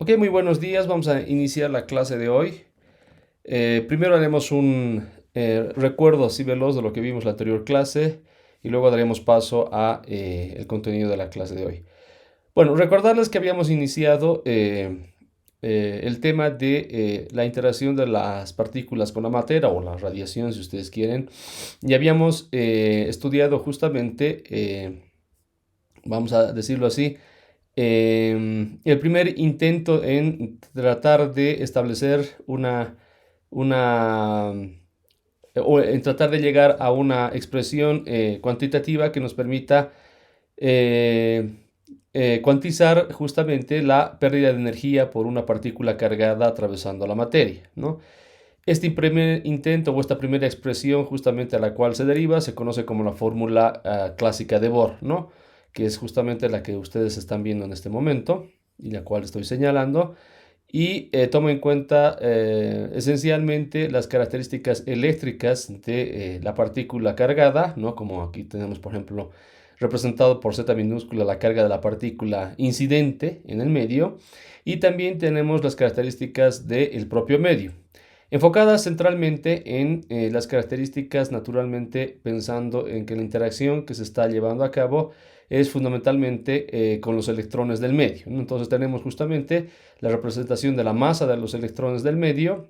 Ok, muy buenos días. Vamos a iniciar la clase de hoy. Primero haremos un recuerdo así veloz de lo que vimos la anterior clase y luego daremos paso a el contenido de la clase de hoy. Bueno, recordarles que habíamos iniciado el tema de la interacción de las partículas con la materia o la radiación, si ustedes quieren, y habíamos estudiado justamente, vamos a decirlo así, el primer intento en tratar de establecer una o en tratar de llegar a una expresión cuantitativa que nos permita eh, cuantizar justamente la pérdida de energía por una partícula cargada atravesando la materia, ¿no? Este primer intento o esta primera expresión justamente a la cual se deriva se conoce como la fórmula clásica de Bohr, ¿no? Que es justamente la que ustedes están viendo en este momento y la cual estoy señalando. Y toma en cuenta esencialmente las características eléctricas de la partícula cargada, ¿no? Como aquí tenemos, por ejemplo, representado por Z minúscula la carga de la partícula incidente en el medio. Y también tenemos las características del propio medio enfocadas centralmente en las características, naturalmente pensando en que la interacción que se está llevando a cabo es fundamentalmente con los electrones del medio, ¿no? Entonces tenemos justamente la representación de la masa de los electrones del medio,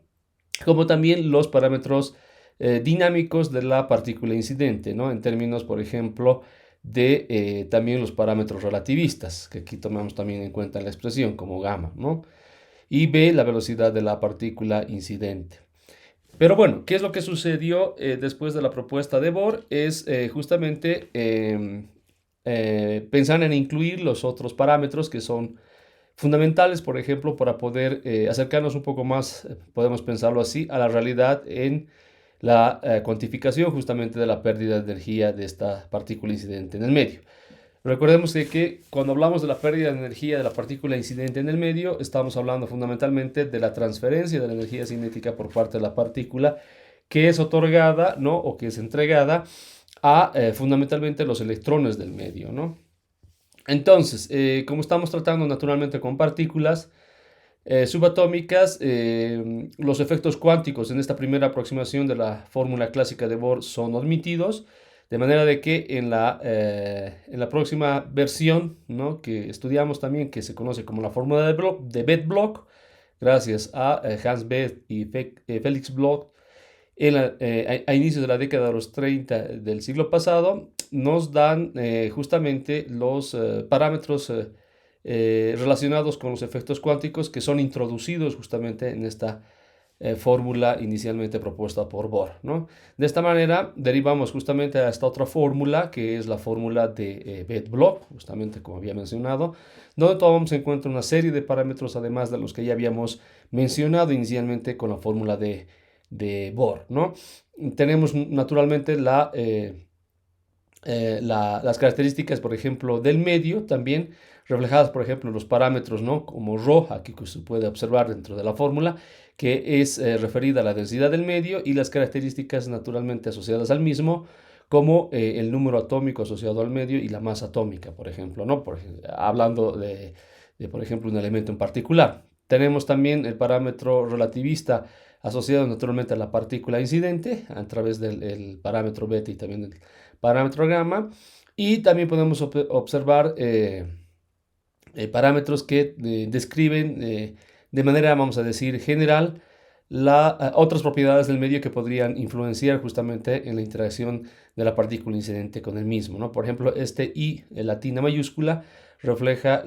como también los parámetros dinámicos de la partícula incidente, ¿no? En términos, por ejemplo, de también los parámetros relativistas, que aquí tomamos también en cuenta la expresión como gamma, ¿no? Y B, la velocidad de la partícula incidente. Pero bueno, ¿qué es lo que sucedió después de la propuesta de Bohr? Es justamente pensar en incluir los otros parámetros que son fundamentales, por ejemplo, para poder acercarnos un poco más, podemos pensarlo así, a la realidad en la cuantificación justamente de la pérdida de energía de esta partícula incidente en el medio. Recordemos que cuando hablamos de la pérdida de energía de la partícula incidente en el medio, estamos hablando fundamentalmente de la transferencia de la energía cinética por parte de la partícula que es otorgada, ¿no? O que es entregada a fundamentalmente los electrones del medio, ¿no? Entonces, como estamos tratando naturalmente con partículas subatómicas, los efectos cuánticos en esta primera aproximación de la fórmula clásica de Bohr son omitidos, de manera de que en la próxima versión, ¿no? Que estudiamos también, que se conoce como la fórmula de Bethe-Bloch, gracias a Hans Bethe y Felix Bloch, a inicios de la década de los 30 del siglo pasado, nos dan justamente los parámetros relacionados con los efectos cuánticos que son introducidos justamente en esta fórmula inicialmente propuesta por Bohr, ¿no? De esta manera derivamos justamente a esta otra fórmula que es la fórmula de Bethe-Bloch, justamente como había mencionado, donde tomamos en cuenta una serie de parámetros además de los que ya habíamos mencionado inicialmente con la fórmula de Bohr, ¿no? Tenemos naturalmente las características, por ejemplo, del medio también reflejadas, por ejemplo, en los parámetros, ¿no? Como ρ, aquí que se puede observar dentro de la fórmula, que es referida a la densidad del medio y las características naturalmente asociadas al mismo, como el número atómico asociado al medio y la masa atómica, por ejemplo, ¿no? Hablando por ejemplo, un elemento en particular. Tenemos también el parámetro relativista asociado naturalmente a la partícula incidente a través del parámetro beta y también el parámetro gamma. Y también podemos observar parámetros que describen de manera, vamos a decir, general otras propiedades del medio que podrían influenciar justamente en la interacción de la partícula incidente con el mismo, ¿no? Por ejemplo, este I, latina mayúscula, refleja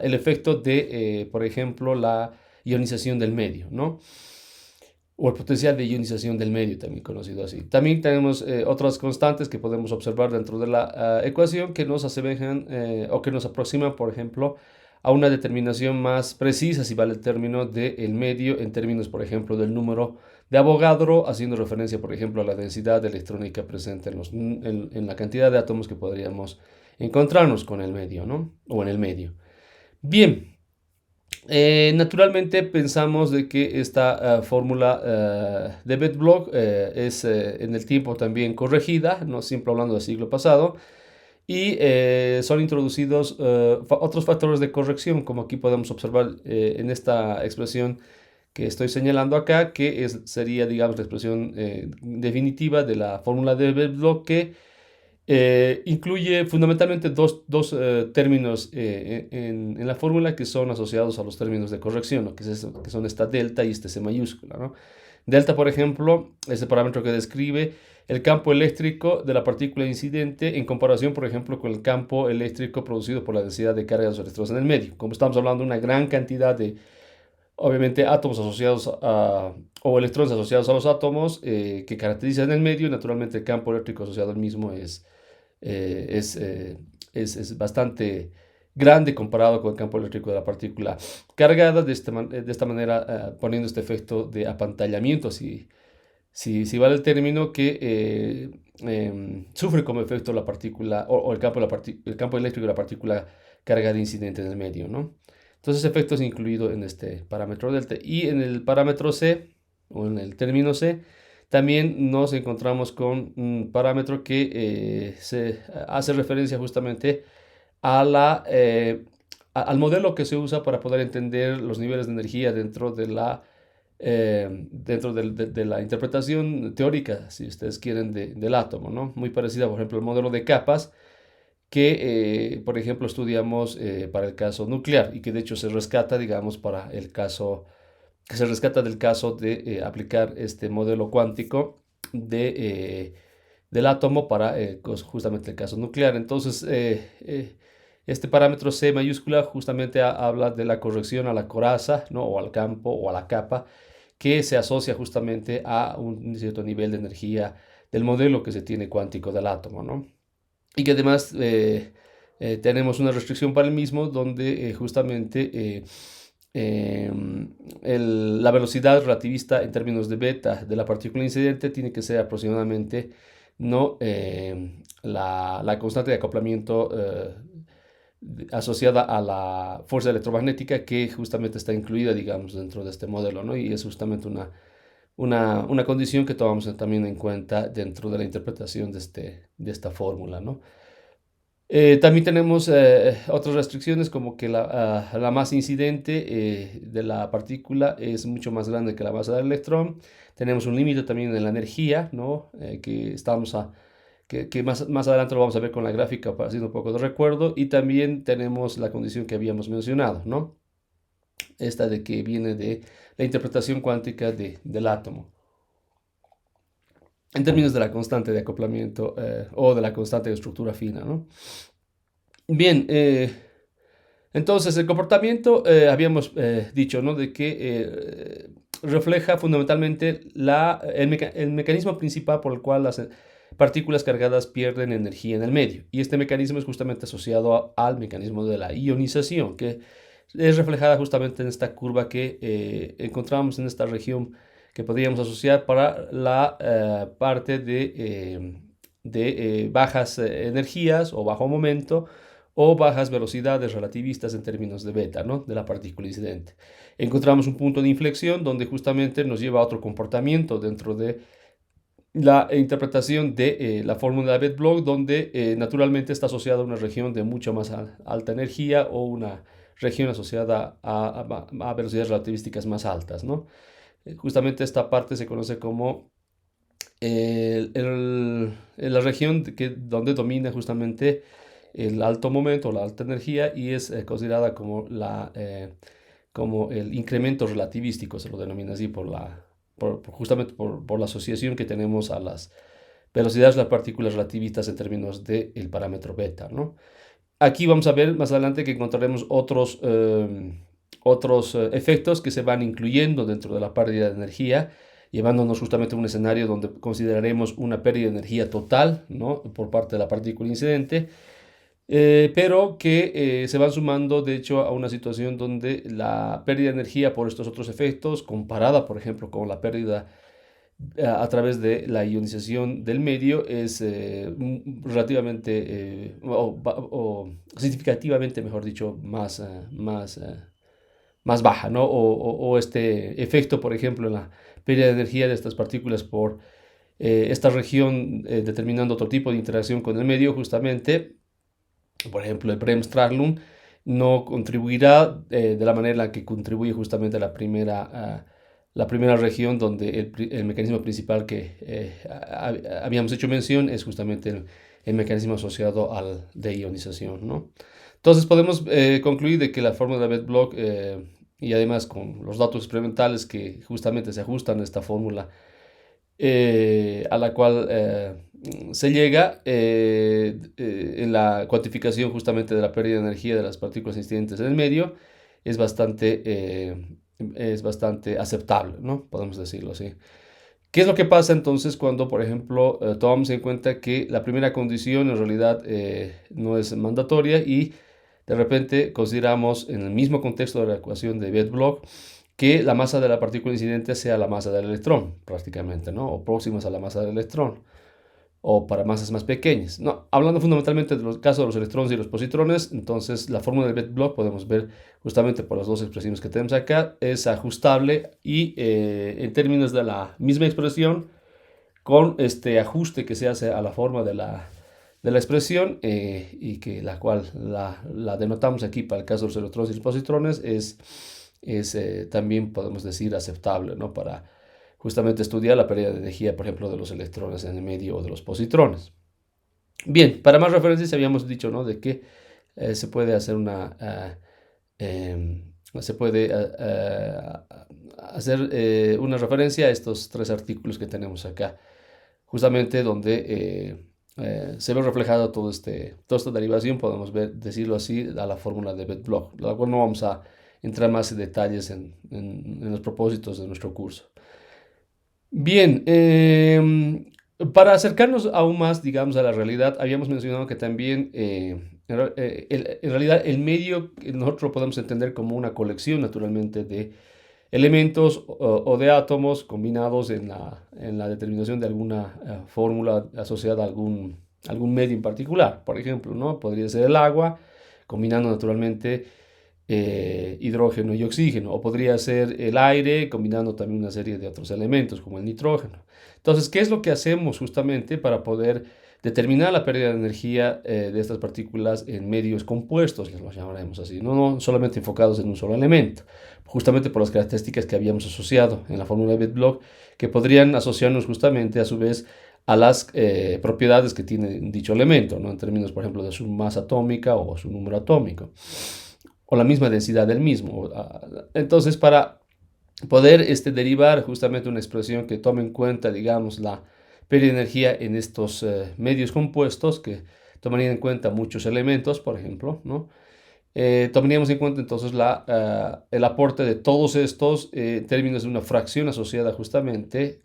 el efecto de, por ejemplo, la ionización del medio, ¿no? O el potencial de ionización del medio, también conocido así. También tenemos otras constantes que podemos observar dentro de la ecuación que nos asemejan o que nos aproximan, por ejemplo, a una determinación más precisa, si vale el término, del medio en términos, por ejemplo, del número de Avogadro, haciendo referencia, por ejemplo, a la densidad electrónica presente en la cantidad de átomos que podríamos encontrarnos con el medio, ¿no? O en el medio. Bien. Naturalmente pensamos de que esta fórmula de Bethe-Bloch es en el tiempo también corregida, no siempre hablando del siglo pasado, y son introducidos otros factores de corrección, como aquí podemos observar en esta expresión que estoy señalando acá, que sería, digamos, la expresión definitiva de la fórmula de Bernoulli, que incluye fundamentalmente dos términos en la fórmula que son asociados a los términos de corrección, ¿no? Que son esta delta y este C mayúscula, ¿no? Delta, por ejemplo, es el parámetro que describe el campo eléctrico de la partícula incidente en comparación, por ejemplo, con el campo eléctrico producido por la densidad de carga de los electrones en el medio. Como estamos hablando de una gran cantidad de, obviamente, átomos asociados o electrones asociados a los átomos que caracterizan el medio, y naturalmente el campo eléctrico asociado al mismo eh, es, eh, es bastante grande comparado con el campo eléctrico de la partícula cargada, de esta manera poniendo este efecto de apantallamiento, si vale el término, que sufre como efecto la partícula o el campo eléctrico de la partícula cargada incidente en el medio, ¿no? Entonces, ese efecto es incluido en este parámetro delta. Y en el parámetro C, o en el término C, también nos encontramos con un parámetro que se hace referencia justamente a al modelo que se usa para poder entender los niveles de energía dentro de de la interpretación teórica, si ustedes quieren, del átomo, ¿no? Muy parecida, por ejemplo, al modelo de capas que, por ejemplo, estudiamos para el caso nuclear y que de hecho se rescata, digamos, para el caso, que se rescata del caso de aplicar este modelo cuántico del átomo para justamente el caso nuclear. Entonces, este parámetro C mayúscula justamente habla de la corrección a la coraza, ¿no? O al campo o a la capa, que se asocia justamente a un cierto nivel de energía del modelo que se tiene cuántico del átomo, ¿no? Y que además tenemos una restricción para el mismo, donde justamente la velocidad relativista en términos de beta de la partícula incidente tiene que ser aproximadamente no la constante de acoplamiento asociada a la fuerza electromagnética, que justamente está incluida, digamos, dentro de este modelo, ¿no? Y es justamente una condición que tomamos también en cuenta dentro de la interpretación de esta fórmula, ¿no? También tenemos otras restricciones, como que la masa incidente de la partícula es mucho más grande que la masa del electrón. Tenemos un límite también en la energía, ¿no? Que más adelante lo vamos a ver con la gráfica, para hacer un poco de recuerdo. Y también tenemos la condición que habíamos mencionado, ¿no? Esta de que viene de la interpretación cuántica del átomo, en términos de la constante de acoplamiento o de la constante de estructura fina, ¿no? Bien, entonces el comportamiento, habíamos dicho, ¿no? De que refleja fundamentalmente el mecanismo principal por el cual las partículas cargadas pierden energía en el medio. Y este mecanismo es justamente asociado al mecanismo de la ionización, que es reflejada justamente en esta curva que encontramos en esta región, que podríamos asociar para la parte de bajas energías o bajo momento o bajas velocidades relativistas en términos de beta, ¿no? De la partícula incidente. Encontramos un punto de inflexión donde justamente nos lleva a otro comportamiento dentro de la interpretación de la fórmula de Bernoulli, donde naturalmente está asociada a una región de mucho más alta energía o una región asociada a velocidades relativísticas más altas, ¿no? Justamente esta parte se conoce como la región donde domina justamente el alto momento, la alta energía, y es considerada como el incremento relativístico, se lo denomina así justamente por la asociación que tenemos a las velocidades de las partículas relativistas en términos del parámetro beta, ¿no? Aquí vamos a ver más adelante que encontraremos otros efectos que se van incluyendo dentro de la pérdida de energía, llevándonos justamente a un escenario donde consideraremos una pérdida de energía total, ¿no? Por parte de la partícula incidente, pero que se van sumando, de hecho, a una situación donde la pérdida de energía por estos otros efectos, comparada, por ejemplo, con la pérdida a través de la ionización del medio, es relativamente o significativamente, mejor dicho, más baja, ¿no? O este efecto, por ejemplo, en la pérdida de energía de estas partículas por esta región determinando otro tipo de interacción con el medio, justamente Por ejemplo, el Bremsstrahlung no contribuirá de la manera en la que contribuye justamente la primera región donde el mecanismo principal que habíamos hecho mención es justamente el mecanismo asociado al de ionización, ¿no? Entonces podemos concluir de que la fórmula de Bett-Bloch y además con los datos experimentales que justamente se ajustan a esta fórmula a la cual se llega en la cuantificación justamente de la pérdida de energía de las partículas incidentes en el medio es bastante aceptable, ¿no? Podemos decirlo así. ¿Qué es lo que pasa entonces cuando, por ejemplo, tomamos en cuenta que la primera condición en realidad no es mandatoria y de repente consideramos en el mismo contexto de la ecuación de Bett-Bloch que la masa de la partícula incidente sea la masa del electrón, prácticamente, ¿no? O próximas a la masa del electrón, o para masas más pequeñas. No, hablando fundamentalmente de los casos de los electrones y los positrones, entonces la fórmula de Bett-Bloch podemos ver justamente por las dos expresiones que tenemos acá, es ajustable y en términos de la misma expresión, con este ajuste que se hace a la forma de la expresión y que la cual la denotamos aquí para el caso de los electrones y los positrones es también podemos decir aceptable, ¿no? Para justamente estudiar la pérdida de energía, por ejemplo, de los electrones en el medio o de los positrones. Bien, para más referencias habíamos dicho, ¿no? De que se puede hacer se puede hacer una referencia a estos tres artículos que tenemos acá, justamente donde se ve reflejado toda esta derivación, podemos decirlo así, a la fórmula de Bett-Bloch, la cual no vamos a entrar más en detalles en los propósitos de nuestro curso. Bien, para acercarnos aún más, digamos, a la realidad, habíamos mencionado que también, en realidad, el medio que nosotros podemos entender como una colección, naturalmente, de elementos o de átomos combinados en la determinación de alguna fórmula asociada a algún medio en particular. Por ejemplo, ¿no? Podría ser el agua, combinando naturalmente hidrógeno y oxígeno, o podría ser el aire combinando también una serie de otros elementos como el nitrógeno. Entonces, ¿qué es lo que hacemos justamente para poder determinar la pérdida de energía de estas partículas en medios compuestos, les los llamaremos así, no solamente enfocados en un solo elemento, justamente por las características que habíamos asociado en la fórmula de Bett-Bloch, que podrían asociarnos justamente a su vez a las propiedades que tiene dicho elemento, ¿no? En términos, por ejemplo, de su masa atómica o su número atómico, o la misma densidad del mismo. Entonces, para poder derivar justamente una expresión que tome en cuenta, digamos, la pérdida de energía en estos medios compuestos, que tomarían en cuenta muchos elementos, por ejemplo, ¿no? Tomaríamos en cuenta entonces el aporte de todos estos en términos de una fracción asociada justamente,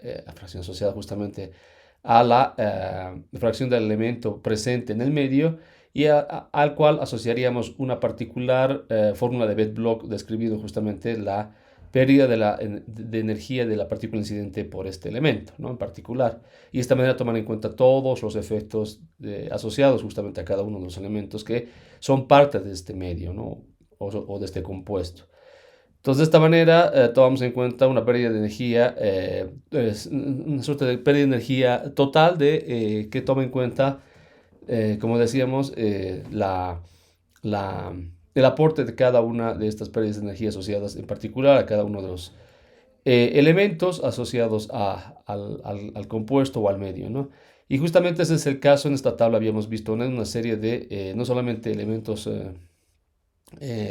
a la fracción del elemento presente en el medio y al cual asociaríamos una particular fórmula de Bett-Bloch describiendo justamente la pérdida de energía de la partícula incidente por este elemento, ¿no? En particular. Y de esta manera tomar en cuenta todos los efectos asociados justamente a cada uno de los elementos que son parte de este medio, ¿no? O de este compuesto. Entonces, de esta manera, tomamos en cuenta una pérdida de energía, una suerte de pérdida de energía total que toma en cuenta, como decíamos, la, el aporte de cada una de estas pérdidas de energía asociadas en particular a cada uno de los elementos asociados al compuesto o al medio, ¿no? Y justamente ese es el caso. En esta tabla habíamos visto una serie de no solamente elementos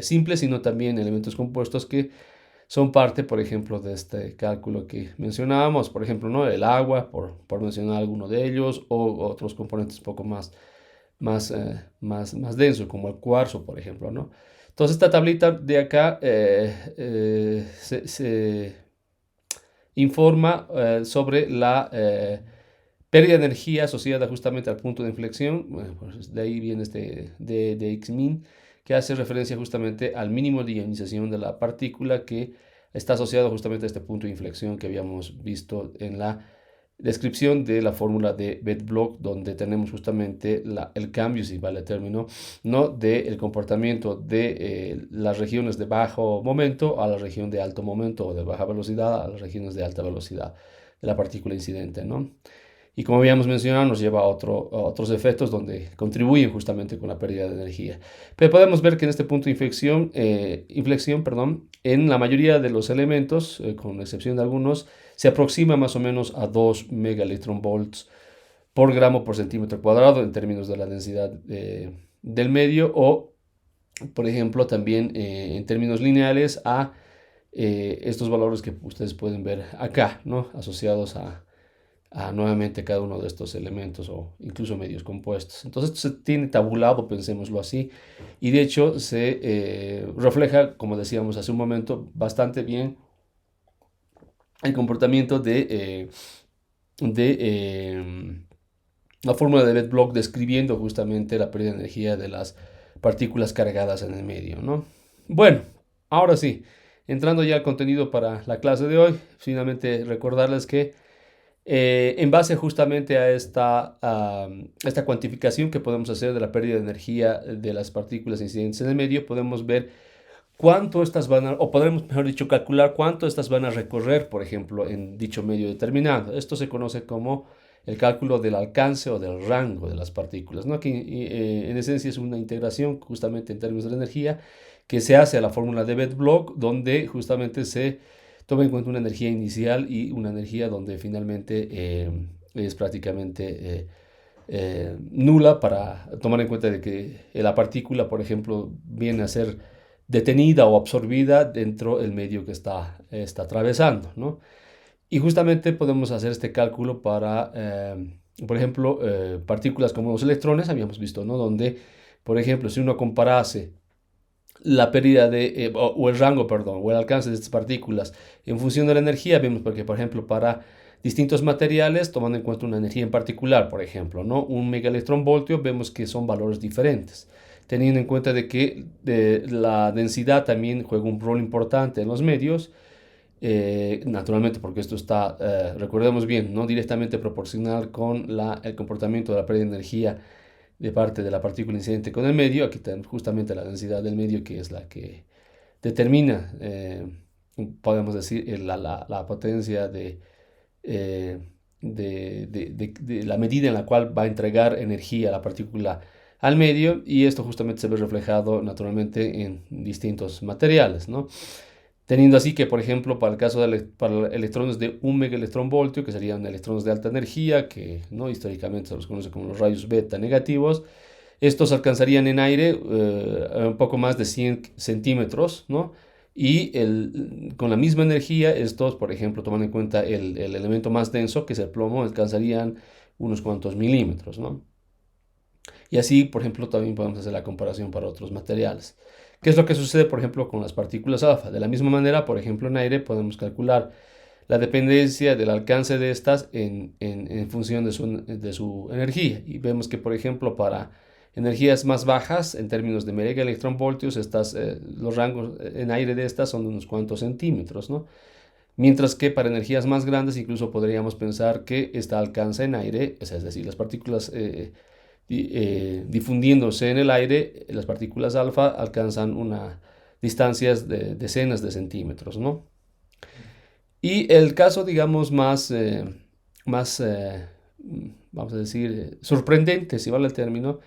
simples, sino también elementos compuestos que son parte, por ejemplo, de este cálculo que mencionábamos, por ejemplo, ¿no? El agua, por mencionar alguno de ellos, o otros componentes un poco más densos, como el cuarzo, por ejemplo, ¿no? Entonces, esta tablita de acá se informa sobre la pérdida de energía asociada justamente al punto de inflexión. Bueno, pues de ahí viene de X-min, que hace referencia justamente al mínimo de ionización de la partícula que está asociado justamente a este punto de inflexión que habíamos visto en la descripción de la fórmula de Bett-Bloch, donde tenemos justamente el cambio, si vale el término, ¿no? Del comportamiento de las regiones de bajo momento a la región de alto momento, o de baja velocidad a las regiones de alta velocidad de la partícula incidente, ¿no? Y como habíamos mencionado, nos lleva a otros efectos donde contribuyen justamente con la pérdida de energía. Pero podemos ver que en este punto de inflexión, perdón, en la mayoría de los elementos, con excepción de algunos, se aproxima más o menos a 2 megaelectronvolts por gramo por centímetro cuadrado en términos de la densidad del medio, o por ejemplo también en términos lineales a estos valores que ustedes pueden ver acá, ¿no? Asociados a nuevamente cada uno de estos elementos o incluso medios compuestos. Entonces esto se tiene tabulado, pensémoslo así, y de hecho se refleja, como decíamos hace un momento, bastante bien el comportamiento de la fórmula de Bedblock describiendo justamente la pérdida de energía de las partículas cargadas en el medio, ¿no? Bueno, ahora sí, entrando ya al contenido para la clase de hoy, finalmente recordarles que en base justamente a esta cuantificación que podemos hacer de la pérdida de energía de las partículas incidentes en el medio, podemos ver cuánto estas van a, o podremos, mejor dicho, calcular cuánto estas van a recorrer, por ejemplo, en dicho medio determinado. Esto se conoce como el cálculo del alcance o del rango de las partículas, ¿no? Que en esencia es una integración justamente en términos de la energía que se hace a la fórmula de Bedblock, donde justamente se toma en cuenta una energía inicial y una energía donde finalmente es prácticamente nula, para tomar en cuenta de que la partícula, por ejemplo, viene a ser detenida o absorbida dentro del medio que está atravesando, ¿no? Y justamente podemos hacer este cálculo para, por ejemplo, partículas como los electrones, habíamos visto, ¿no? Donde, por ejemplo, si uno comparase la pérdida o el rango, perdón, o el alcance de estas partículas en función de la energía, vemos porque, por ejemplo, para distintos materiales, tomando en cuenta una energía en particular, por ejemplo, ¿no? Un megaelectronvoltio, vemos que son valores diferentes, teniendo en cuenta de que la densidad también juega un rol importante en los medios, naturalmente porque esto está, recordemos bien, no directamente proporcional con el comportamiento de la pérdida de energía de parte de la partícula incidente con el medio. Aquí tenemos justamente la densidad del medio, que es la que determina, podemos decir, la potencia eh, de la medida en la cual va a entregar energía a la partícula al medio, y esto justamente se ve reflejado naturalmente en distintos materiales, ¿no? Teniendo así que, por ejemplo, para el caso de para electrones de 1 megaelectronvoltio, que serían electrones de alta energía, que ¿no? históricamente se los conoce como los rayos beta negativos, estos alcanzarían en aire un poco más de 100 centímetros, ¿no? Y con la misma energía, estos, por ejemplo, tomando en cuenta el elemento más denso, que es el plomo, alcanzarían unos cuantos milímetros, ¿no? Y así, por ejemplo, también podemos hacer la comparación para otros materiales. ¿Qué es lo que sucede, por ejemplo, con las partículas alfa? De la misma manera, por ejemplo, en aire podemos calcular la dependencia del alcance de estas en función de su energía. Y vemos que, por ejemplo, para energías más bajas, en términos de megaelectronvoltios, los rangos en aire de estas son de unos cuantos centímetros, ¿no? Mientras que para energías más grandes incluso podríamos pensar que esta alcanza en aire, o sea, es decir, las partículas difundiéndose en el aire, las partículas alfa alcanzan unas distancias de decenas de centímetros, ¿no? Y el caso, digamos, vamos a decir, sorprendente, si vale el término,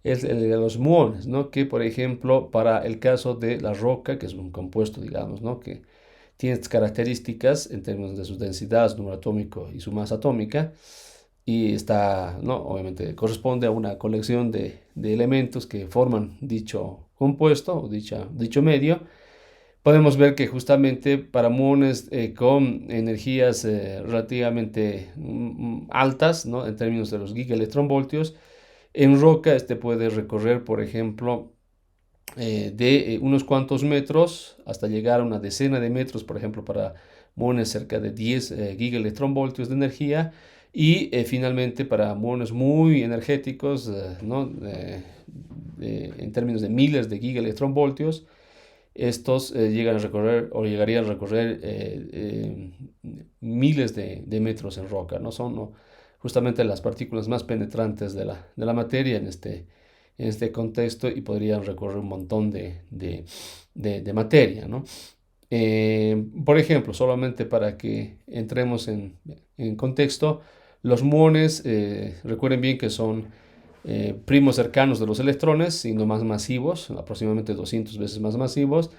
es el de los muones, ¿no? Que, por ejemplo, para el caso de la roca, que es un compuesto, digamos, ¿no? Que tiene estas características en términos de su densidad, su número atómico y su masa atómica, y está, ¿no? Obviamente corresponde a una colección de elementos que forman dicho compuesto o dicho medio. Podemos ver que justamente para muones con energías relativamente altas, ¿no? En términos de los gigaelectronvoltios, en roca este puede recorrer, por ejemplo, de unos cuantos metros hasta llegar a una decena de metros, por ejemplo, para muones cerca de 10 gigaelectronvoltios de energía, y finalmente para muones muy energéticos, ¿no? En términos de miles de gigaelectronvoltios, estos llegan a recorrer o llegarían a recorrer miles de metros en roca, ¿no? Son, ¿no? justamente las partículas más penetrantes de la materia en este contexto, y podrían recorrer un montón de materia, ¿no? Por ejemplo, solamente para que entremos en contexto, Los muones, recuerden bien que son primos cercanos de los electrones, sino más masivos, aproximadamente 200 veces más masivos,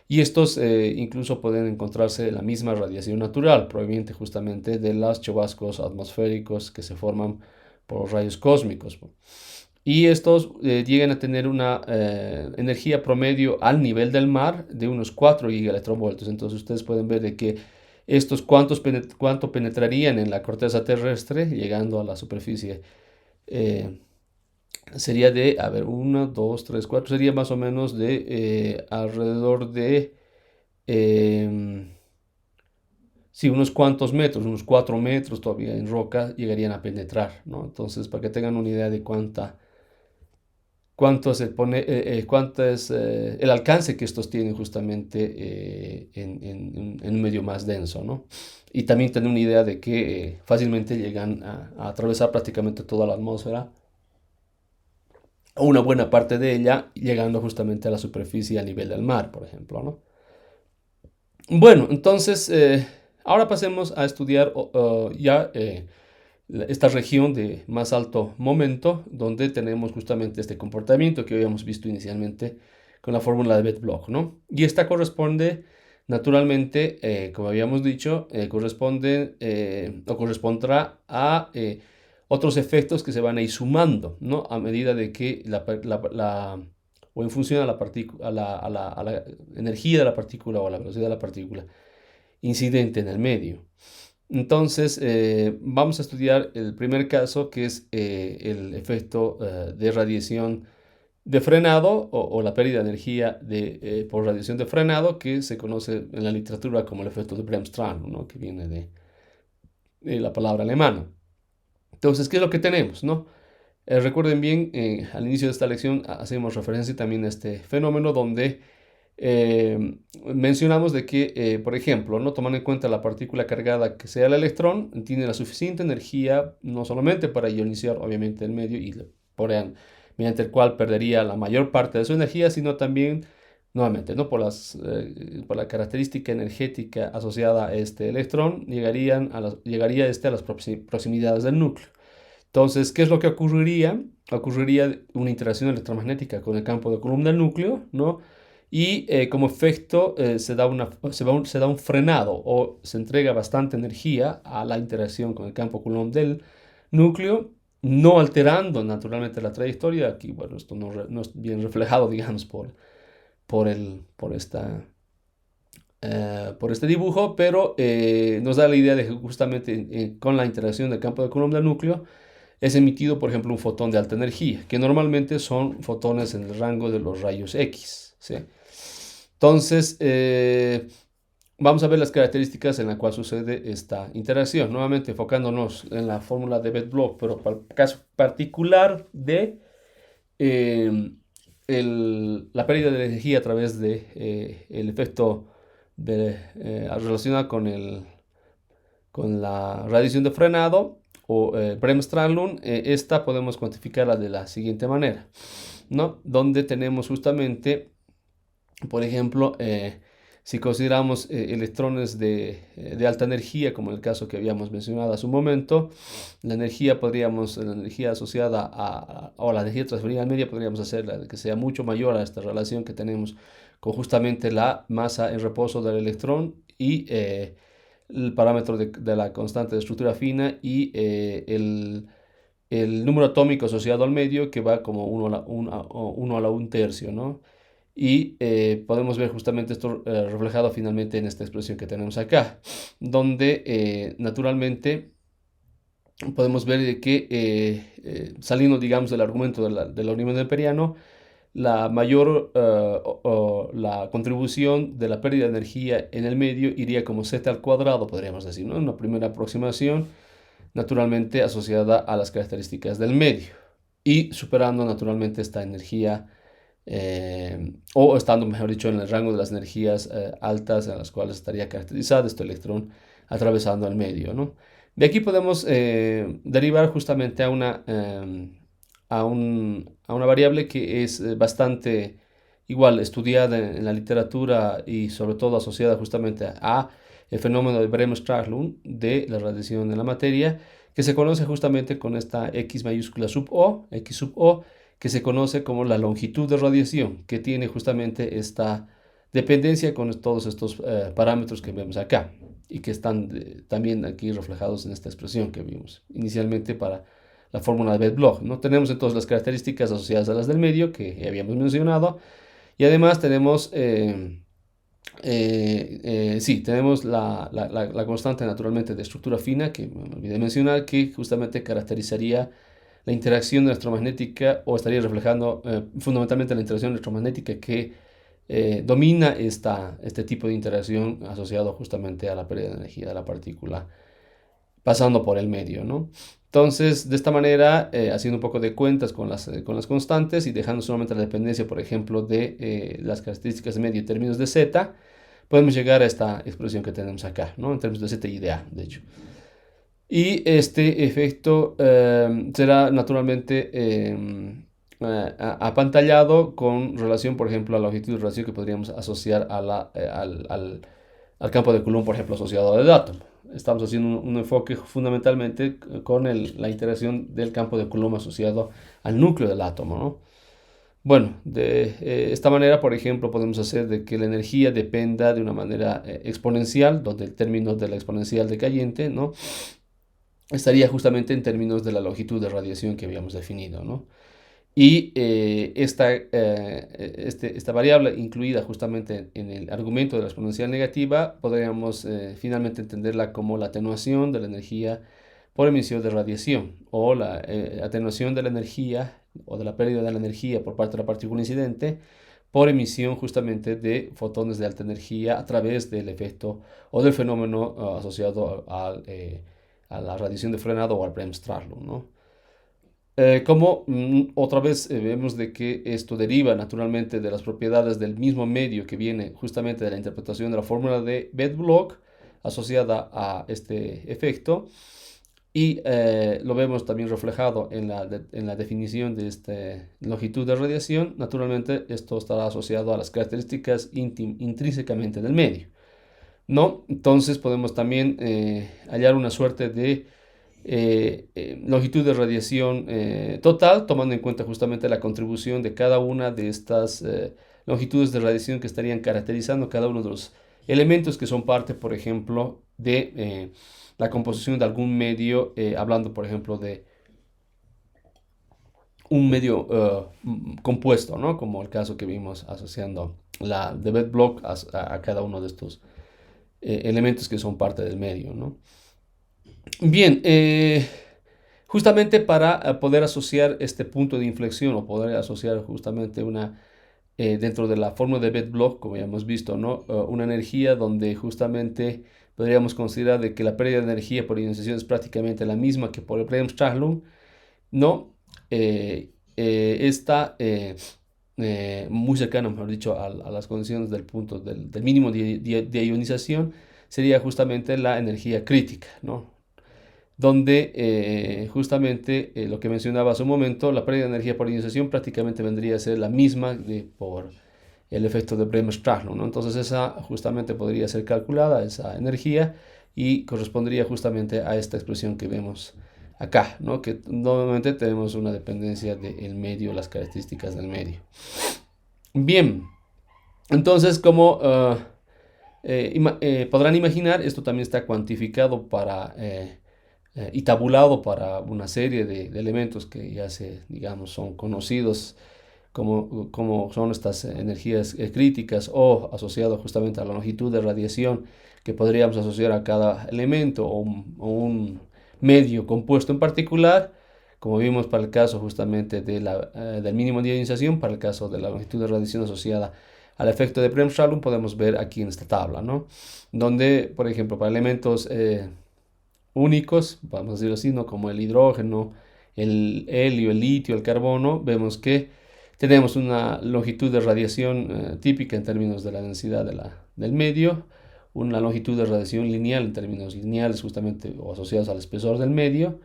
y estos incluso pueden encontrarse en la misma radiación natural, proveniente justamente de los chubascos atmosféricos que se forman por los rayos cósmicos. Y estos llegan a tener una energía promedio al nivel del mar de unos 4 gigaelectronvoltios. Entonces ustedes pueden ver de que estos cuánto penetrarían en la corteza terrestre, llegando a la superficie. Sería de, a ver, 1, 2, 3, 4, sería más o menos de alrededor de, sí, unos cuantos metros, unos 4 metros todavía en roca llegarían a penetrar, ¿no? Entonces, para que tengan una idea de cuánto es el alcance que estos tienen justamente en un medio más denso, ¿no? Y también tener una idea de que fácilmente llegan a atravesar prácticamente toda la atmósfera, o una buena parte de ella, llegando justamente a la superficie a nivel del mar, por ejemplo, ¿no? Bueno, entonces, ahora pasemos a estudiar ya esta región de más alto momento, donde tenemos justamente este comportamiento que habíamos visto inicialmente con la fórmula de Bethe-Bloch, ¿no? Y esta corresponde, naturalmente, como habíamos dicho, corresponde o correspondrá a otros efectos que se van a ir sumando, ¿no? A medida de que o en función a la energía de la partícula o a la velocidad de la partícula incidente en el medio. Entonces, vamos a estudiar el primer caso, que es el efecto de radiación de frenado o la pérdida de energía por radiación de frenado, que se conoce en la literatura como el efecto de Bremsstrahlung, ¿no? Que viene de la palabra alemana. Entonces, ¿qué es lo que tenemos, no? Recuerden bien, al inicio de esta lección hacemos referencia también a este fenómeno donde mencionamos de que, por ejemplo, no tomando en cuenta la partícula cargada que sea el electrón, tiene la suficiente energía no solamente para ionizar obviamente el medio mediante el cual perdería la mayor parte de su energía, sino también nuevamente, ¿no? Por la característica energética asociada a este electrón, llegaría este a las proximidades del núcleo. Entonces, ¿qué es lo que ocurriría? Ocurriría una interacción electromagnética con el campo de Coulomb del núcleo, ¿no? Y como efecto se da un frenado o se entrega bastante energía a la interacción con el campo Coulomb del núcleo, no alterando naturalmente la trayectoria. Aquí, bueno, esto no es bien reflejado, digamos, por, el, por, esta, por este dibujo, pero nos da la idea de que justamente con la interacción del campo de Coulomb del núcleo es emitido, por ejemplo, un fotón de alta energía, que normalmente son fotones en el rango de los rayos X, ¿sí? Entonces, vamos a ver las características en las cuales sucede esta interacción. Nuevamente enfocándonos en la fórmula de Bethe-Bloch, pero para el caso particular de la pérdida de energía a través de el efecto relacionado con la radiación de frenado o Bremsstrahlung, esta podemos cuantificarla de la siguiente manera, ¿no? Donde tenemos justamente, por ejemplo, si consideramos electrones de alta energía, como en el caso que habíamos mencionado hace un momento, la energía asociada o la energía transferida al medio podríamos hacerla que sea mucho mayor a esta relación que tenemos con justamente la masa en reposo del electrón y el parámetro de la constante de estructura fina y el número atómico asociado al medio, que va como 1 a la 1/3, ¿no? Y podemos ver justamente esto reflejado finalmente en esta expresión que tenemos acá, donde naturalmente podemos ver que saliendo, digamos, del argumento del aumento amperiano, la contribución de la pérdida de energía en el medio iría como z al cuadrado, podríamos decir, ¿no? Una primera aproximación naturalmente asociada a las características del medio y superando naturalmente esta energía o estando, mejor dicho, en el rango de las energías altas en las cuales estaría caracterizado este electrón atravesando el medio, ¿no? De aquí podemos derivar justamente a una variable que es bastante igual estudiada en la literatura y sobre todo asociada justamente a el fenómeno de Bremsstrahlung de la radiación de la materia, que se conoce justamente con esta X mayúscula sub O, X sub O, que se conoce como la longitud de radiación, que tiene justamente esta dependencia con todos estos parámetros que vemos acá y que están también aquí reflejados en esta expresión que vimos inicialmente para la fórmula de Bedlog, ¿no? Tenemos entonces las características asociadas a las del medio que ya habíamos mencionado y además tenemos, sí, tenemos la constante naturalmente de estructura fina que me olvidé mencionar, que justamente caracterizaría la interacción electromagnética o estaría reflejando fundamentalmente la interacción electromagnética que domina este tipo de interacción asociado justamente a la pérdida de energía de la partícula pasando por el medio, ¿no? Entonces, de esta manera, haciendo un poco de cuentas con las constantes y dejando solamente la dependencia, por ejemplo, de las características de medio en términos de z, podemos llegar a esta expresión que tenemos acá, ¿no? En términos de z y de a, de hecho. Y este efecto será naturalmente apantallado con relación, por ejemplo, a la longitud de radiación que podríamos asociar al campo de Coulomb, por ejemplo, asociado al átomo. Estamos haciendo un enfoque fundamentalmente con la interacción del campo de Coulomb asociado al núcleo del átomo, ¿no? Bueno, de esta manera, por ejemplo, podemos hacer de que la energía dependa de una manera exponencial, donde el término de la exponencial decayente, ¿no?, estaría justamente en términos de la longitud de radiación que habíamos definido, ¿no? Y esta variable incluida justamente en el argumento de la exponencial negativa, podríamos finalmente entenderla como la atenuación de la energía por emisión de radiación o la atenuación de la energía o de la pérdida de la energía por parte de la partícula incidente por emisión justamente de fotones de alta energía a través del efecto o del fenómeno asociado a la radiación de frenado o al Bremsstrahlung, ¿no? Como otra vez vemos de que esto deriva naturalmente de las propiedades del mismo medio que viene justamente de la interpretación de la fórmula de Bedlog asociada a este efecto y lo vemos también reflejado en la definición de esta longitud de radiación. Naturalmente esto estará asociado a las características intrínsecamente del medio, ¿no? Entonces podemos también hallar una suerte de longitud de radiación total, tomando en cuenta justamente la contribución de cada una de estas longitudes de radiación que estarían caracterizando cada uno de los elementos que son parte, por ejemplo, de la composición de algún medio, hablando, por ejemplo, de un medio compuesto, ¿no? Como el caso que vimos asociando la de Bedlog a cada uno de estos elementos que son parte del medio, ¿no? Bien, justamente para poder asociar este punto de inflexión o poder asociar justamente dentro de la fórmula de Bedlog, como ya hemos visto, ¿no? Una energía donde justamente podríamos considerar de que la pérdida de energía por ionización es prácticamente la misma que por el Bremsstrahlung, ¿no? Está muy cercano, mejor dicho, a las condiciones del punto del mínimo de ionización, sería justamente la energía crítica, ¿no? Donde justamente lo que mencionaba hace un momento, la pérdida de energía por ionización prácticamente vendría a ser la misma por el efecto de Bremsstrahlung, ¿no? Entonces esa justamente podría ser calculada, esa energía, y correspondería justamente a esta expresión que vemos acá, ¿no? Que nuevamente tenemos una dependencia del medio, las características del medio. Bien, entonces como podrán imaginar, esto también está cuantificado y tabulado para una serie de elementos que ya digamos, son conocidos como son estas energías críticas o asociado justamente a la longitud de radiación que podríamos asociar a cada elemento o un medio compuesto en particular, como vimos para el caso justamente del mínimo de ionización, para el caso de la longitud de radiación asociada al efecto de Bremsstrahlung, podemos ver aquí en esta tabla, ¿no? Donde, por ejemplo, para elementos únicos, vamos a decirlo así, ¿no? Como el hidrógeno, el helio, el litio, el carbono, vemos que tenemos una longitud de radiación típica en términos de la densidad del medio, una longitud de radiación lineal en términos lineales justamente o asociados al espesor del medio,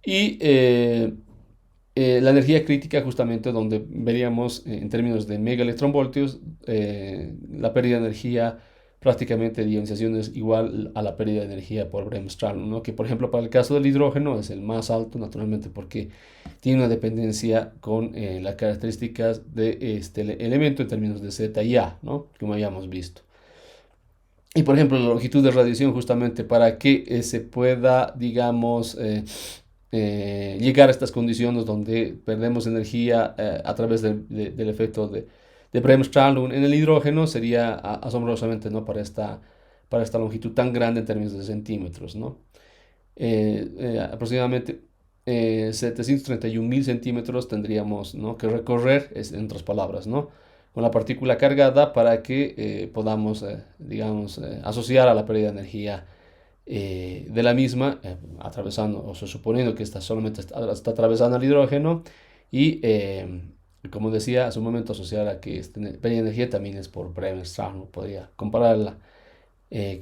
y la energía crítica justamente donde veríamos en términos de megaelectronvoltios la pérdida de energía prácticamente de ionización es igual a la pérdida de energía por Bremsstrahlung, ¿no? Que por ejemplo para el caso del hidrógeno es el más alto naturalmente porque tiene una dependencia con las características de este elemento en términos de Z y A, ¿no? Como habíamos visto. Y por ejemplo, la longitud de radiación justamente para que se pueda, digamos, llegar a estas condiciones donde perdemos energía a través del efecto de Bremsstrahlung en el hidrógeno sería asombrosamente, ¿no? Para esta longitud tan grande en términos de centímetros, ¿no? Aproximadamente 731.000 centímetros tendríamos, ¿no?, que recorrer, en otras palabras, ¿no?, con la partícula cargada para que podamos, digamos, asociar a la pérdida de energía de la misma, atravesando, o sea, suponiendo que esta solamente está atravesando el hidrógeno y, como decía, hace un momento asociar a que esta pérdida de energía también es por Bremsstrahlung, podría compararla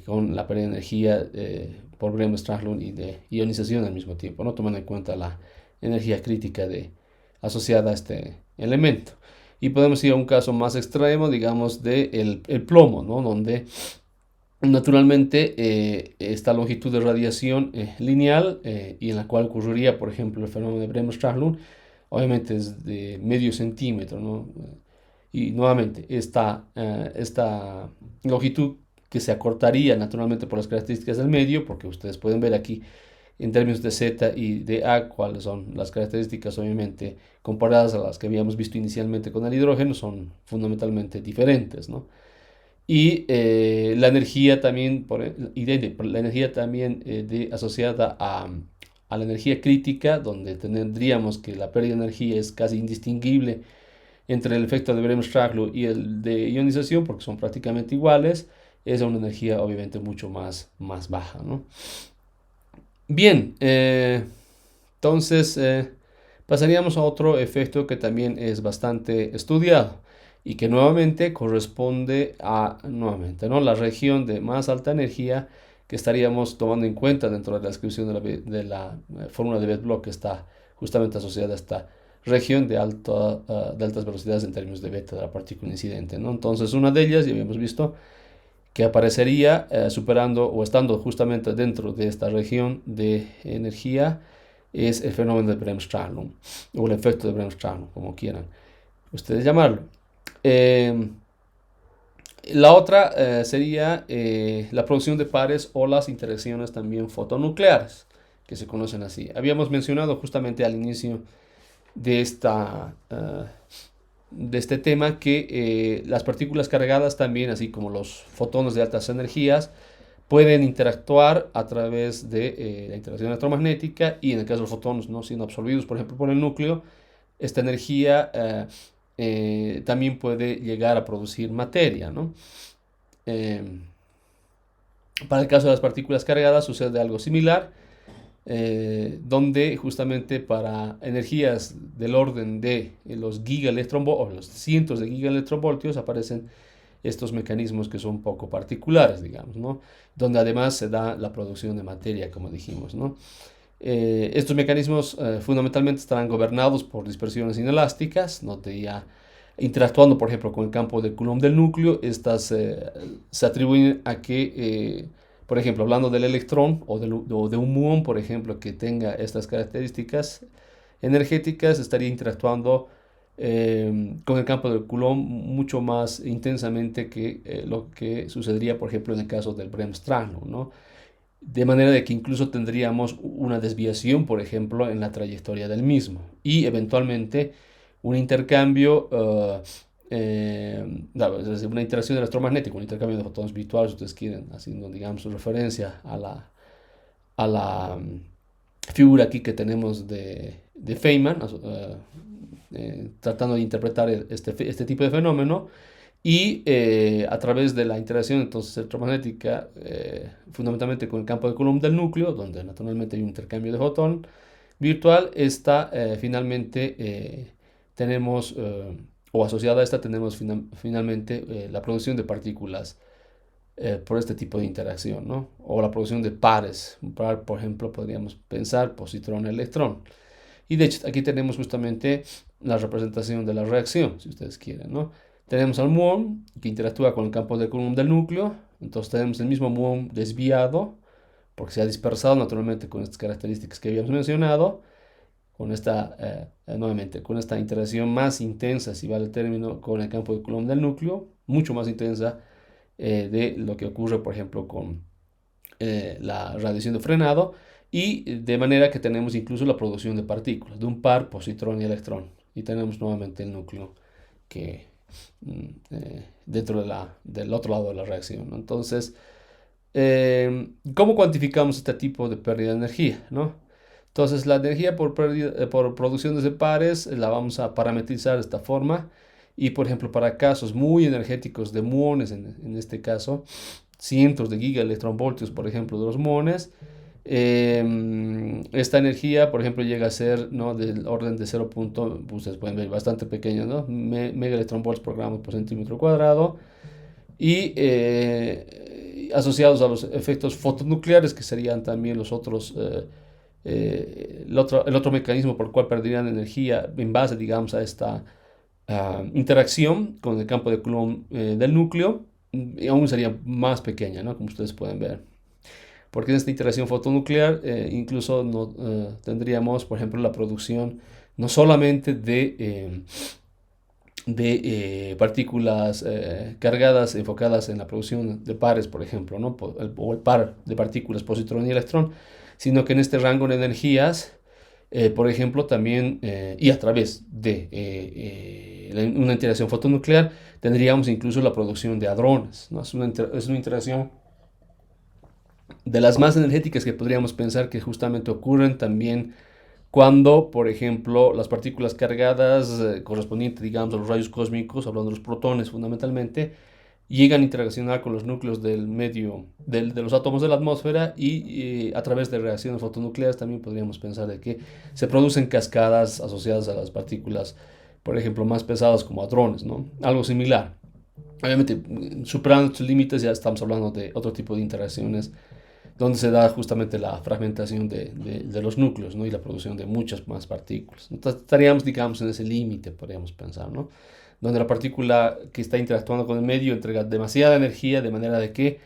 con la pérdida de energía por Bremsstrahlung y de ionización al mismo tiempo, ¿no?, tomando en cuenta la energía crítica asociada a este elemento. Y podemos ir a un caso más extremo, digamos, de el plomo, ¿no?, donde naturalmente esta longitud de radiación lineal y en la cual ocurriría, por ejemplo, el fenómeno de Bremsstrahlung, obviamente es de medio centímetro, ¿no? Y nuevamente, esta longitud que se acortaría naturalmente por las características del medio, porque ustedes pueden ver aquí en términos de Z y de A cuáles son las características, obviamente, comparadas a las que habíamos visto inicialmente con el hidrógeno, son fundamentalmente diferentes, ¿no? Y la energía también, la energía también asociada a la energía crítica, donde tendríamos que la pérdida de energía es casi indistinguible entre el efecto de Bremsstrahlung y el de ionización, porque son prácticamente iguales, es una energía obviamente mucho más baja, ¿no? Bien, entonces pasaríamos a otro efecto que también es bastante estudiado y que nuevamente corresponde a, ¿no?, la región de más alta energía que estaríamos tomando en cuenta dentro de la descripción de la fórmula de Bethe-Bloch, que está justamente asociada a esta región de altas velocidades en términos de beta de la partícula incidente, ¿no? Entonces una de ellas, ya habíamos visto, que aparecería superando o estando justamente dentro de esta región de energía, es el fenómeno de Bremsstrahlung, o el efecto de Bremsstrahlung, como quieran ustedes llamarlo. La otra sería la producción de pares o las interacciones también fotonucleares, que se conocen así. Habíamos mencionado justamente al inicio de este tema que las partículas cargadas también, así como los fotones de altas energías, pueden interactuar a través de la interacción electromagnética y en el caso de los fotones no siendo absorbidos, por ejemplo, por el núcleo, esta energía también puede llegar a producir materia, ¿no? Para el caso de las partículas cargadas sucede algo similar, donde justamente para energías del orden de los gigaelectronvoltios, o los cientos de gigaelectronvoltios, aparecen estos mecanismos que son poco particulares, digamos, ¿no?, donde además se da la producción de materia, como dijimos, ¿no? Estos mecanismos fundamentalmente estarán gobernados por dispersiones inelásticas, donde ya interactuando, por ejemplo, con el campo de Coulomb del núcleo, estas se atribuyen a que, por ejemplo, hablando del electrón o de un muón, por ejemplo, que tenga estas características energéticas, estaría interactuando con el campo de Coulomb mucho más intensamente que lo que sucedería, por ejemplo, en el caso del Bremsstrahlung, ¿no? De manera de que incluso tendríamos una desviación, por ejemplo, en la trayectoria del mismo y eventualmente un intercambio, una interacción electromagnética, un intercambio de fotones virtuales, si ustedes quieren, haciendo, digamos, referencia a la figura aquí que tenemos de Feynman, tratando de interpretar este tipo de fenómeno. Y a través de la interacción entonces electromagnética, fundamentalmente con el campo de Coulomb del núcleo, donde naturalmente hay un intercambio de fotón virtual, finalmente tenemos, o asociada a esta, tenemos finalmente la producción de partículas por este tipo de interacción, ¿no? O la producción de pares. Un par, por ejemplo, podríamos pensar positrón-electrón. Y de hecho aquí tenemos justamente la representación de la reacción, si ustedes quieren, ¿no? Tenemos al muón que interactúa con el campo de Coulomb del núcleo. Entonces tenemos el mismo muón desviado, porque se ha dispersado naturalmente con estas características que habíamos mencionado, con nuevamente, con esta interacción más intensa, si vale el término, con el campo de Coulomb del núcleo, mucho más intensa de lo que ocurre, por ejemplo, con la radiación de frenado, y de manera que tenemos incluso la producción de partículas, de un par positrón y electrón, y tenemos nuevamente el núcleo que dentro del otro lado de la reacción, ¿no? Entonces, ¿cómo cuantificamos este tipo de pérdida de energía, ¿no? Entonces, la energía por producción de pares la vamos a parametrizar de esta forma. Y, por ejemplo, para casos muy energéticos de muones, en este caso, cientos de gigaelectronvoltios, por ejemplo, de los muones, esta energía, por ejemplo, llega a ser, ¿no?, del orden de 0. Ustedes pueden ver, bastante pequeño, ¿no? Megaelectronvolts por gramo por centímetro cuadrado. Y asociados a los efectos fotonucleares, que serían también los otros, el otro mecanismo por el cual perderían energía en base, digamos, a esta interacción con el campo de Coulomb del núcleo, y aún sería más pequeña, ¿no?, como ustedes pueden ver. Porque en esta interacción fotonuclear incluso no, tendríamos, por ejemplo, la producción no solamente de partículas cargadas enfocadas en la producción de pares, por ejemplo, ¿no?, o el par de partículas positrón y electrón, sino que en este rango de energías, por ejemplo, también, y a través de una interacción fotonuclear, tendríamos incluso la producción de hadrones, ¿no? Es una interacción de las más energéticas que podríamos pensar que justamente ocurren también cuando, por ejemplo, las partículas cargadas correspondientes, digamos, a los rayos cósmicos, hablando de los protones fundamentalmente, llegan a interaccionar con los núcleos del medio, de los átomos de la atmósfera, y a través de reacciones fotonucleares también podríamos pensar de que se producen cascadas asociadas a las partículas, por ejemplo, más pesadas como hadrones, ¿no? Algo similar. Obviamente, superando estos límites ya estamos hablando de otro tipo de interacciones donde se da justamente la fragmentación de los núcleos, ¿no?, y la producción de muchas más partículas. Entonces estaríamos, digamos, en ese límite, podríamos pensar, ¿no?, donde la partícula que está interactuando con el medio entrega demasiada energía, de manera de que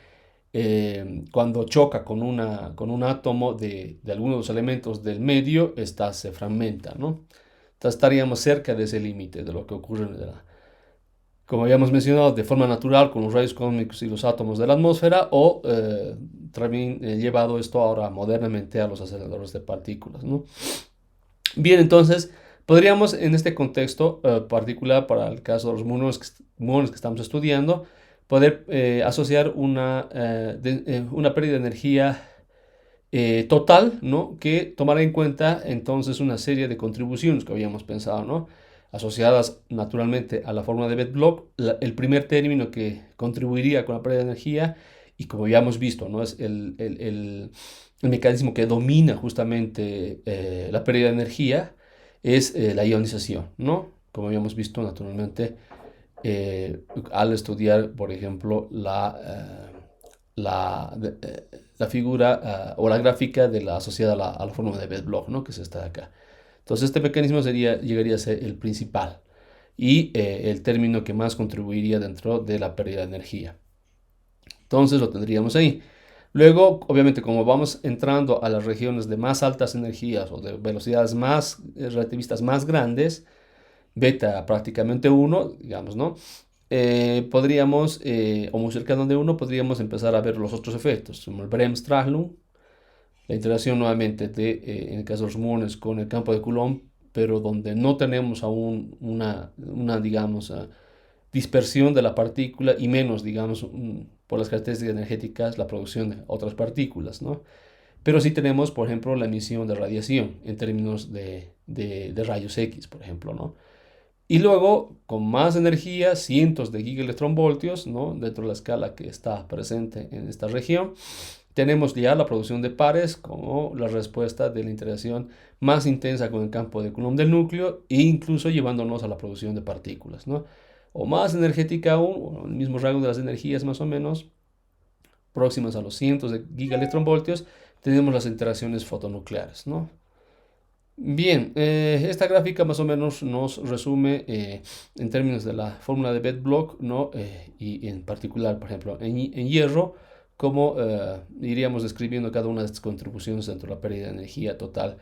cuando choca con un átomo de alguno de los elementos del medio, esta se fragmenta, ¿no? Entonces estaríamos cerca de ese límite de lo que ocurre como habíamos mencionado, de forma natural con los rayos cósmicos y los átomos de la atmósfera, o también llevado esto ahora modernamente a los aceleradores de partículas, ¿no? Bien, entonces podríamos en este contexto particular, para el caso de los muones que estamos estudiando, poder asociar una pérdida de energía total, ¿no?, que tomará en cuenta entonces una serie de contribuciones que habíamos pensado, ¿no?, asociadas naturalmente a la fórmula de Bett-Bloch. El primer término que contribuiría con la pérdida de energía, y como ya hemos visto, ¿no?, es el mecanismo que domina justamente la pérdida de energía, es la ionización, ¿no?, como habíamos visto naturalmente al estudiar, por ejemplo, la figura o la gráfica asociada a la fórmula de Bett-Bloch, ¿no?, que es esta de acá. Entonces este mecanismo llegaría a ser el principal y el término que más contribuiría dentro de la pérdida de energía. Entonces lo tendríamos ahí. Luego, obviamente, como vamos entrando a las regiones de más altas energías o de velocidades más relativistas más grandes, beta prácticamente 1, digamos, ¿no?, podríamos, o muy cercano de 1, podríamos empezar a ver los otros efectos, como el Bremс-Strahlung, la interacción nuevamente en el caso de los muones con el campo de Coulomb, pero donde no tenemos aún digamos, dispersión de la partícula, y menos, digamos, por las características energéticas, la producción de otras partículas, ¿no? Pero sí tenemos, por ejemplo, la emisión de radiación en términos de rayos X, por ejemplo, ¿no? Y luego, con más energía, cientos de gigaelectronvoltios, ¿no?, dentro de la escala que está presente en esta región, tenemos ya la producción de pares como la respuesta de la interacción más intensa con el campo de Coulomb del núcleo, e incluso llevándonos a la producción de partículas, ¿no?, o más energética aún, o el mismo rango de las energías más o menos, próximas a los cientos de gigaelectronvoltios, tenemos las interacciones fotonucleares, ¿no? Bien, esta gráfica más o menos nos resume en términos de la fórmula de Bedblock, ¿no? Y en particular, por ejemplo, en hierro, cómo iríamos describiendo cada una de estas contribuciones dentro de la pérdida de energía total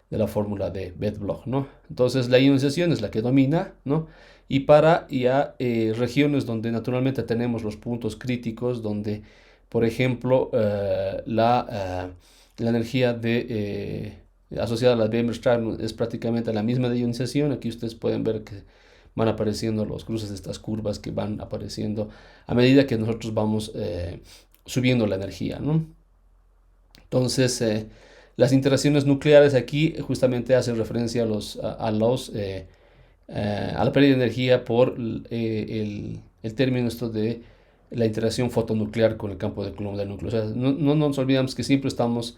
de la fórmula de Bedblock, ¿no? Entonces la ionización es la que domina, ¿no? Y para ya regiones donde naturalmente tenemos los puntos críticos, donde, por ejemplo, la energía asociada a la Weierstrahlung es prácticamente la misma de ionización. Aquí ustedes pueden ver que van apareciendo los cruces de estas curvas que van apareciendo a medida que nosotros vamos subiendo la energía, ¿no? Entonces, las interacciones nucleares aquí justamente hacen referencia a la pérdida de energía por el término esto de la interacción fotonuclear con el campo de Coulomb del núcleo. O sea, no nos olvidamos que siempre nos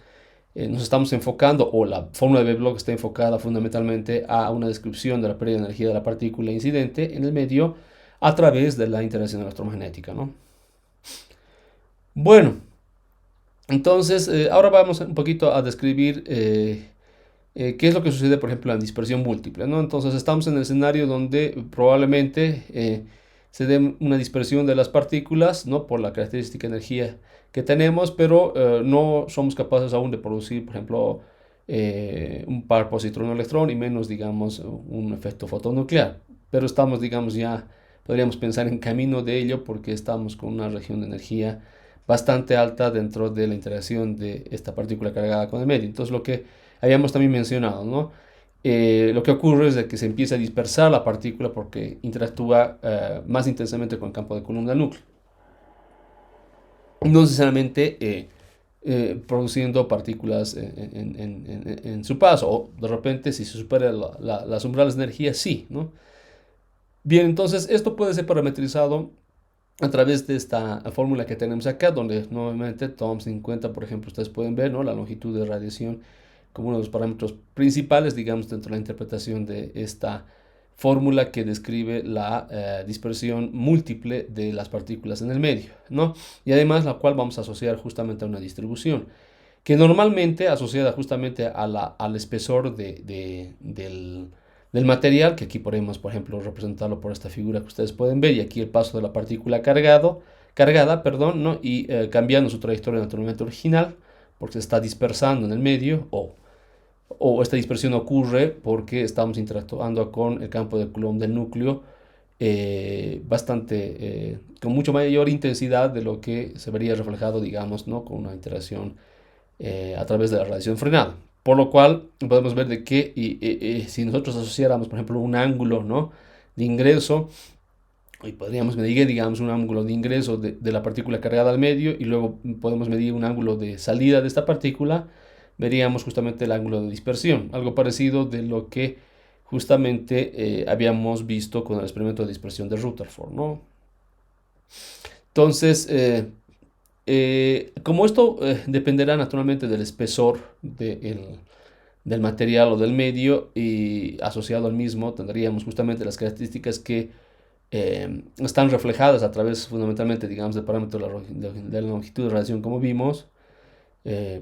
estamos enfocando, o la fórmula de Bedblock está enfocada fundamentalmente a una descripción de la pérdida de energía de la partícula incidente en el medio a través de la interacción electromagnética, ¿no? Bueno, entonces ahora vamos un poquito a describir qué es lo que sucede, por ejemplo, en la dispersión múltiple, ¿no? Entonces estamos en el escenario donde probablemente se dé una dispersión de las partículas, ¿no? Por la característica de energía que tenemos, pero no somos capaces aún de producir, por ejemplo, un par positrón-electrón y menos, digamos, un efecto fotonuclear. Pero estamos, digamos, ya podríamos pensar en camino de ello porque estamos con una región de energía bastante alta dentro de la interacción de esta partícula cargada con el medio. Entonces, lo que habíamos también mencionado, ¿no? Lo que ocurre es de que se empieza a dispersar la partícula porque interactúa más intensamente con el campo de Coulomb del núcleo. No necesariamente produciendo partículas en su paso, o de repente si se supera las umbrales de energía, sí, ¿no? Bien, entonces esto puede ser parametrizado a través de esta fórmula que tenemos acá, donde nuevamente tomamos en cuenta, por ejemplo, ustedes pueden ver, ¿no? La longitud de radiación como uno de los parámetros principales, digamos, dentro de la interpretación de esta fórmula que describe la dispersión múltiple de las partículas en el medio, ¿no? Y además la cual vamos a asociar justamente a una distribución, que normalmente asociada justamente al espesor del material, que aquí podemos, por ejemplo, representarlo por esta figura que ustedes pueden ver, y aquí el paso de la partícula cargada, perdón, ¿no? Y cambiando su trayectoria naturalmente original, porque se está dispersando en el medio, o esta dispersión ocurre porque estamos interactuando con el campo de Coulomb del núcleo con mucho mayor intensidad de lo que se vería reflejado, digamos, ¿no? Con una interacción a través de la radiación frenada. Por lo cual podemos ver de que si nosotros asociáramos, por ejemplo, un ángulo, ¿no? De ingreso, y podríamos medir, digamos, un ángulo de ingreso de la partícula cargada al medio, y luego podemos medir un ángulo de salida de esta partícula, veríamos justamente el ángulo de dispersión, algo parecido de lo que justamente habíamos visto con el experimento de dispersión de Rutherford, ¿no? Entonces, como esto dependerá naturalmente del espesor del material o del medio, y asociado al mismo tendríamos justamente las características que están reflejadas a través fundamentalmente, digamos, del parámetro de la longitud de radiación, como vimos,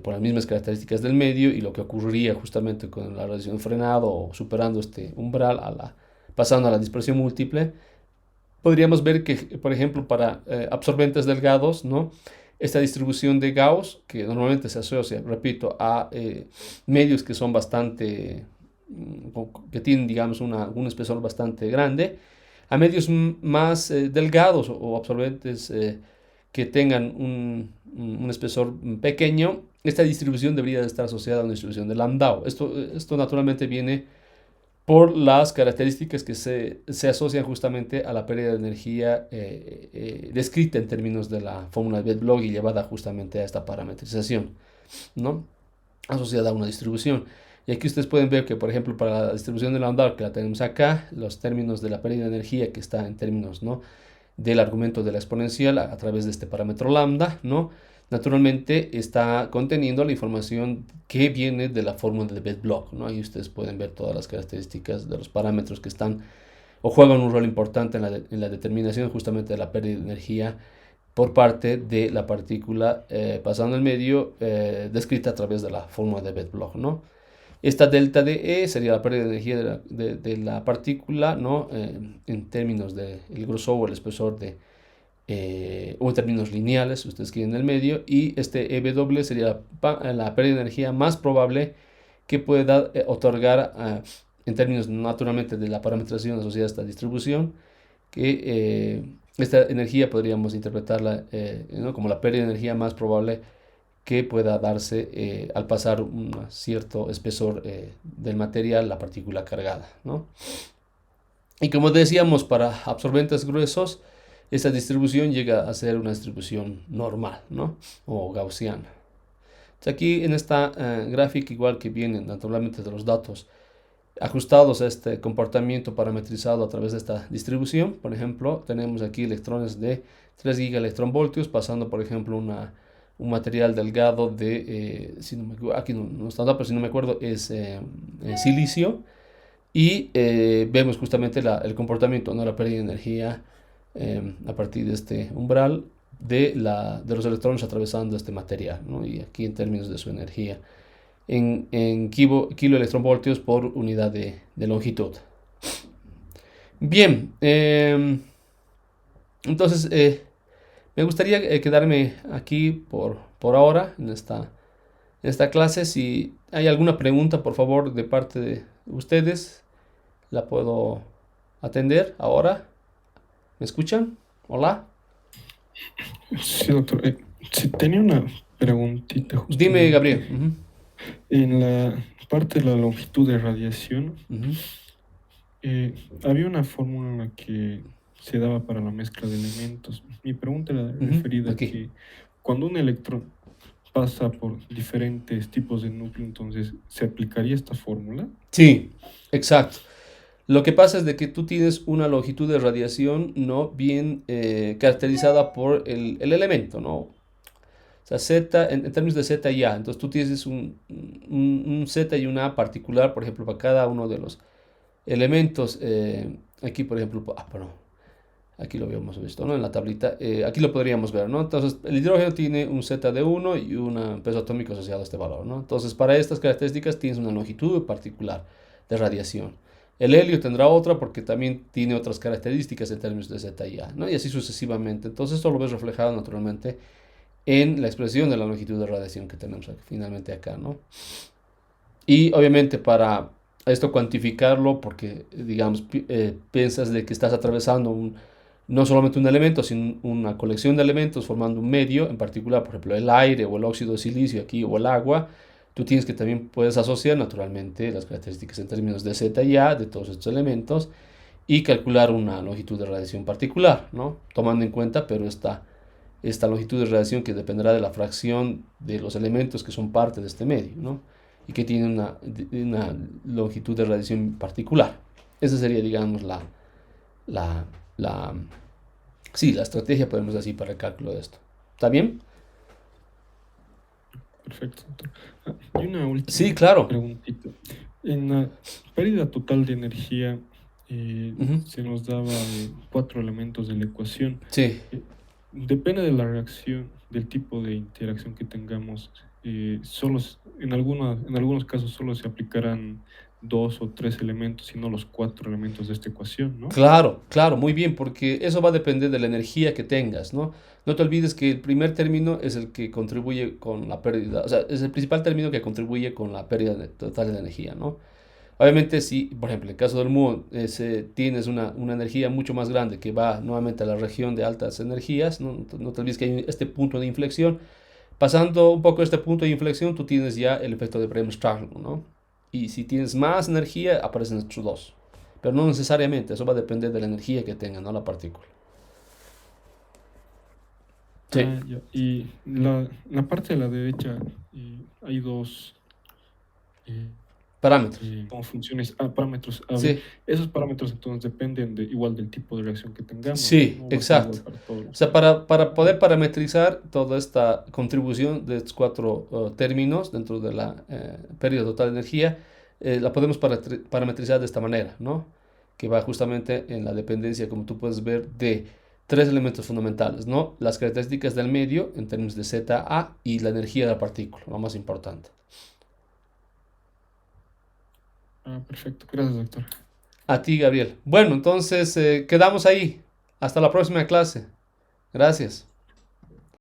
por las mismas características del medio, y lo que ocurriría justamente con la radiación frenada o superando este umbral, pasando a la dispersión múltiple. Podríamos ver que, por ejemplo, para absorbentes delgados, ¿no? Esta distribución de Gauss, que normalmente se asocia, repito, a medios que son que tienen, digamos, un espesor bastante grande, a medios más delgados o absorbentes que tengan un espesor pequeño, esta distribución debería de estar asociada a una distribución de Landau. Esto naturalmente viene por las características que se asocian justamente a la pérdida de energía descrita en términos de la fórmula de Bedblock y llevada justamente a esta parametrización, ¿no? Asociada a una distribución. Y aquí ustedes pueden ver que, por ejemplo, para la distribución de Landau, que la tenemos acá, los términos de la pérdida de energía, que está en términos, ¿no?, del argumento de la exponencial a través de este parámetro lambda, ¿no?, naturalmente está conteniendo la información que viene de la fórmula de Bedblock, ¿no? Ahí ustedes pueden ver todas las características de los parámetros que están o juegan un rol importante en la determinación justamente de la pérdida de energía por parte de la partícula pasando el medio, descrita a través de la fórmula de Bedblock, ¿no? Esta delta de E sería la pérdida de energía de la partícula, ¿no? En términos del grosor o el espesor o en términos lineales, si ustedes quieren, en el medio. Y este EW sería la pérdida de energía más probable que pueda otorgar, en términos naturalmente de la parametrización asociada a esta distribución, que esta energía podríamos interpretarla, ¿no?, como la pérdida de energía más probable que pueda darse al pasar un cierto espesor del material, la partícula cargada, ¿no? Y como decíamos, para absorbentes gruesos, esta distribución llega a ser una distribución normal, ¿no?, o gaussiana. Entonces aquí en esta gráfica, igual que vienen naturalmente de los datos ajustados a este comportamiento parametrizado a través de esta distribución, por ejemplo, tenemos aquí electrones de 3 gigaelectronvoltios pasando, por ejemplo, un material delgado de, aquí no está, pero si no me acuerdo, es silicio, y vemos justamente el comportamiento, ¿no?, la pérdida de energía a partir de este umbral de los electrones atravesando este material, ¿no? Y aquí en términos de su energía en kiloelectronvoltios por unidad de longitud. Bien, entonces me gustaría quedarme aquí por ahora en esta clase. Si hay alguna pregunta, por favor, de parte de ustedes, la puedo atender ahora. ¿Me escuchan? Hola. Sí, doctor. Sí, tenía una preguntita Dime, justamente. Gabriel. En la parte de la longitud de radiación, había una fórmula en la que se daba para la mezcla de elementos. Mi pregunta era referida a Aquí. que cuando un electrón pasa por diferentes tipos de núcleo, entonces, ¿se aplicaría esta fórmula? Sí, exacto. Lo que pasa es de que tú tienes una longitud de radiación no bien caracterizada por el elemento, ¿no? O sea, Z, en términos de Z y A. Entonces tú tienes un Z y un A particular, por ejemplo, para cada uno de los elementos. Aquí, por ejemplo, bueno, aquí lo habíamos visto, ¿no?, en la tablita. Aquí lo podríamos ver, ¿no? Entonces, el hidrógeno tiene un Z de 1 y un peso atómico asociado a este valor, ¿no? Entonces, para estas características tienes una longitud particular de radiación. El helio tendrá otra porque también tiene otras características en términos de Z y A, ¿no? Y así sucesivamente. Entonces, esto lo ves reflejado naturalmente en la expresión de la longitud de radiación que tenemos finalmente acá, ¿no? Y obviamente para esto cuantificarlo, porque digamos, piensas de que estás atravesando no solamente un elemento, sino una colección de elementos formando un medio, en particular, por ejemplo, el aire o el óxido de silicio aquí o el agua, tú tienes que también puedes asociar naturalmente las características en términos de Z y A de todos estos elementos y calcular una longitud de radiación particular, ¿no? Tomando en cuenta, pero esta longitud de radiación que dependerá de la fracción de los elementos que son parte de este medio, ¿no?, y que tiene una longitud de radiación particular. Esa sería, digamos, la, la, sí, la estrategia, podemos decir, para el cálculo de esto. ¿Está bien? Perfecto, doctor. Y una Sí, última claro. preguntita. En la pérdida total de energía, se nos daba 4 elementos de la ecuación. Sí. Depende de la reacción, del tipo de interacción que tengamos. En algunos casos solo se aplicarán 2 o 3 elementos y no los 4 elementos de esta ecuación, ¿no? Claro, claro, muy bien, porque eso va a depender de la energía que tengas, ¿no? No te olvides que el primer término es el que contribuye con la pérdida, o sea, es el principal término que contribuye con la pérdida total de energía, ¿no? Obviamente, si, por ejemplo, en el caso del muón, tienes una energía mucho más grande que va nuevamente a la región de altas energías, ¿no? No te olvides que hay este punto de inflexión. Pasando un poco este punto de inflexión, tú tienes ya el efecto de Bremsstrahlung, ¿no? Y si tienes más energía, aparecen estos dos. Pero no necesariamente, eso va a depender de la energía que tenga, ¿no?, la partícula. Sí, Ya. Y la parte de la derecha, hay dos parámetros. como funciones, parámetros. A ver, Sí, esos parámetros entonces dependen igual del tipo de reacción que tengamos, ¿no? sí, No va a ser igual exacto. para todos O los sea, casos. para poder parametrizar toda esta contribución de estos cuatro términos dentro de la pérdida total de energía, la podemos parametrizar de esta manera, ¿no? Que va justamente en la dependencia, como tú puedes ver, de tres elementos fundamentales, ¿no? Las características del medio en términos de ZA y la energía de la partícula, lo más importante. Ah, perfecto. Gracias, doctor. A ti, Gabriel. Bueno, entonces quedamos ahí. Hasta la próxima clase. Gracias.